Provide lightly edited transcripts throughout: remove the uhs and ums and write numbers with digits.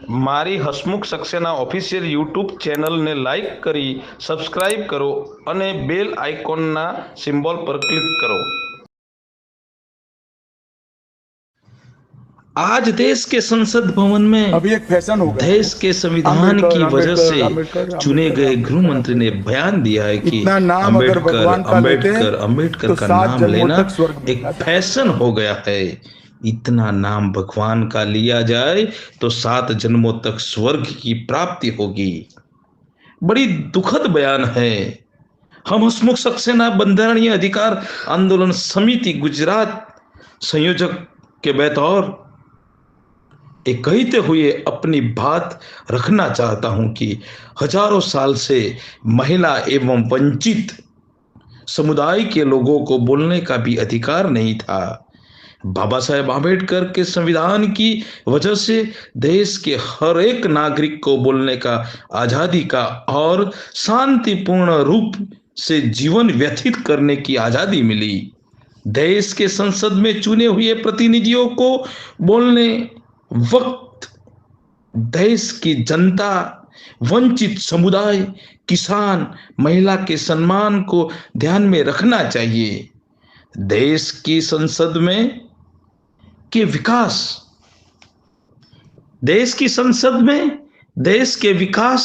મારી Hasmukh Saxena official YouTube ચેનલને like કરી સબસ્ક્રાઇબ કરો અને બેલ આઇકોનના સિમ્બોલ પર ક્લિક કરો। आज देश के संसद भवन में अभी एक फैशन हो गया है। देश के संविधान अम्बेडकर की वजह अम्बेडकर से अम्बेडकर चुने अम्बेडकर गए गृह अम्बेडकर मंत्री ने अम्बेडकर बयान दिया है कि इतना नाम अगर अंबेडकर भगवान का लेते अंबेडकर अंबेडकर तो का 7 नाम जन्मों लेना तक स्वर्ग मिल एक जाता। फैशन हो गया है। इतना नाम भगवान का लिया जाए तो 7 जन्मों तक स्वर्ग की प्राप्ति होगी। बड़ी दुखद बयान है। हम हसमुख सक्सेना बंधारणीय अधिकार आंदोलन समिति गुजरात संयोजक के बतौर एक कहते हुए अपनी बात रखना चाहता हूं कि हजारों साल से महिला एवं वंचित समुदाय के लोगों को बोलने का भी अधिकार नहीं था। बाबा साहेब आम्बेडकर के संविधान की वजह से देश के हर एक नागरिक को बोलने का आजादी का और शांतिपूर्ण रूप से जीवन व्यतीत करने की आजादी मिली। देश के संसद में चुने हुए प्रतिनिधियों को बोलने वक्त देश की जनता, वंचित समुदाय, किसान, महिला के सम्मान को ध्यान में रखना चाहिए। देश की संसद में के विकास, देश की संसद में देश के विकास,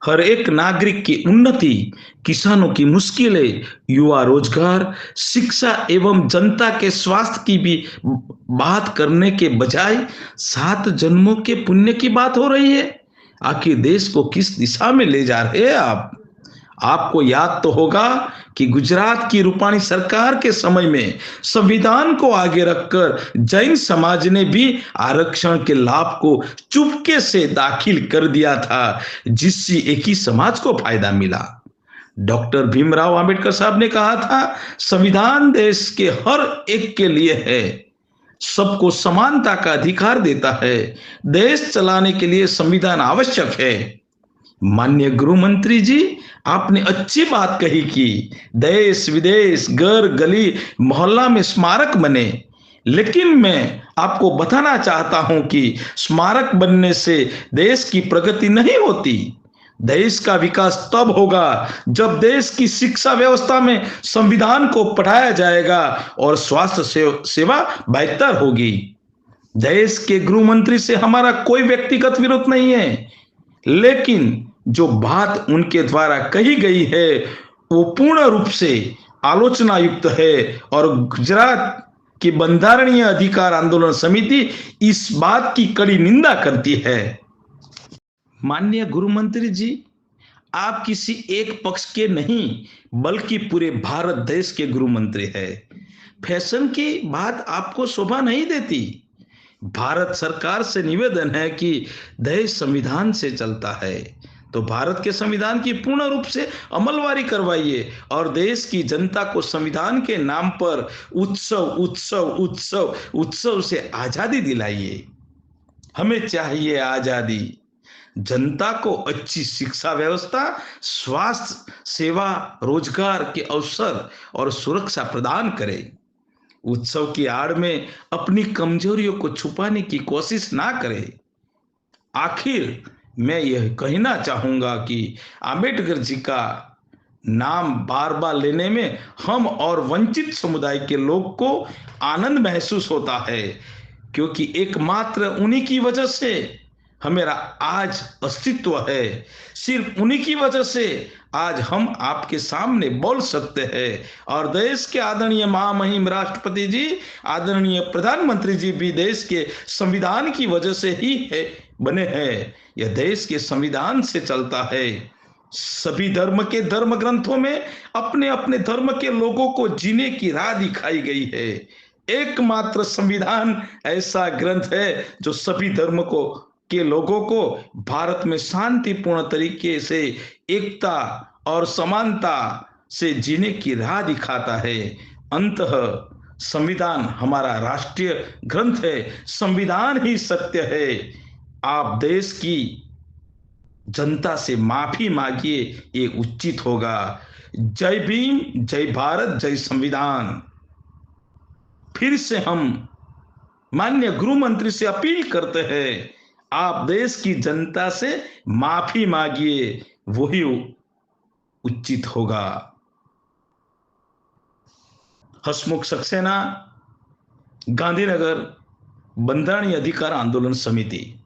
हर एक नागरिक की उन्नति, किसानों की मुश्किलें, युवा रोजगार, शिक्षा एवं जनता के स्वास्थ्य की भी बात करने के बजाय 7 जन्मों के पुण्य की बात हो रही है। आखिर देश को किस दिशा में ले जा रहे हैं आप? आपको याद तो होगा कि गुजरात की रूपाणी सरकार के समय में संविधान को आगे रखकर जैन समाज ने भी आरक्षण के लाभ को चुपके से दाखिल कर दिया था, जिससे एक ही समाज को फायदा मिला। डॉक्टर भीमराव अंबेडकर साहब ने कहा था, संविधान देश के हर एक के लिए है, सबको समानता का अधिकार देता है। देश चलाने के लिए संविधान आवश्यक है। माननीय गृह मंत्री जी, आपने अच्छी बात कही कि देश विदेश, घर गली मोहल्ला में स्मारक बने, लेकिन मैं आपको बताना चाहता हूं कि स्मारक बनने से देश की प्रगति नहीं होती। देश का विकास तब होगा जब देश की शिक्षा व्यवस्था में संविधान को पढ़ाया जाएगा और स्वास्थ्य सेवा बेहतर होगी। देश के गृह मंत्री से हमारा कोई व्यक्तिगत विरोध नहीं है, लेकिन जो बात उनके द्वारा कही गई है वो पूर्ण रूप से आलोचना युक्त है और गुजरात की बंधारणीय अधिकार आंदोलन समिति इस बात की कड़ी निंदा करती है। माननीय गृह मंत्री जी, आप किसी एक पक्ष के नहीं बल्कि पूरे भारत देश के गृह मंत्री है। फैशन की बात आपको शोभा नहीं देती। भारत सरकार से निवेदन है कि देश संविधान से चलता है, तो भारत के संविधान की पूर्ण रूप से अमलवारी करवाइए और देश की जनता को संविधान के नाम पर उत्सव उत्सव उत्सव उत्सव से आजादी दिलाइए। हमें चाहिए आजादी। जनता को अच्छी शिक्षा व्यवस्था, स्वास्थ्य सेवा, रोजगार के अवसर और सुरक्षा प्रदान करें। उत्सव की आड़ में अपनी कमजोरियों को छुपाने की कोशिश ना करें। आखिर मैं यह कहना चाहूंगा कि अंबेडकर जी का नाम बार बार लेने में हम और वंचित समुदाय के लोग को आनंद महसूस होता है, क्योंकि एकमात्र उन्हीं की वजह से हमारा आज अस्तित्व है। सिर्फ उन्हीं की वजह से आज हम आपके सामने बोल सकते हैं और देश के आदरणीय महामहिम राष्ट्रपति जी, आदरणीय प्रधानमंत्री जी भी देश के संविधान की वजह से ही है बने हैं। यह देश के संविधान से चलता है। सभी धर्म के धर्म ग्रंथों में अपने अपने धर्म के लोगों को जीने की राह दिखाई गई है। एकमात्र संविधान ऐसा ग्रंथ है जो सभी धर्म को के लोगों को भारत में शांतिपूर्ण तरीके से एकता और समानता से जीने की राह दिखाता है। अंततः संविधान हमारा राष्ट्रीय ग्रंथ है, संविधान ही सत्य है। आप देश की जनता से माफी मांगिए, ये उचित होगा। जय भीम, जय भारत, जय संविधान। फिर से हम माननीय गृह मंत्री से अपील करते हैं, आप देश की जनता से माफी मांगिए, वही उचित होगा। हसमुख सक्सेना, गांधीनगर, बंधारणीय अधिकार आंदोलन समिति।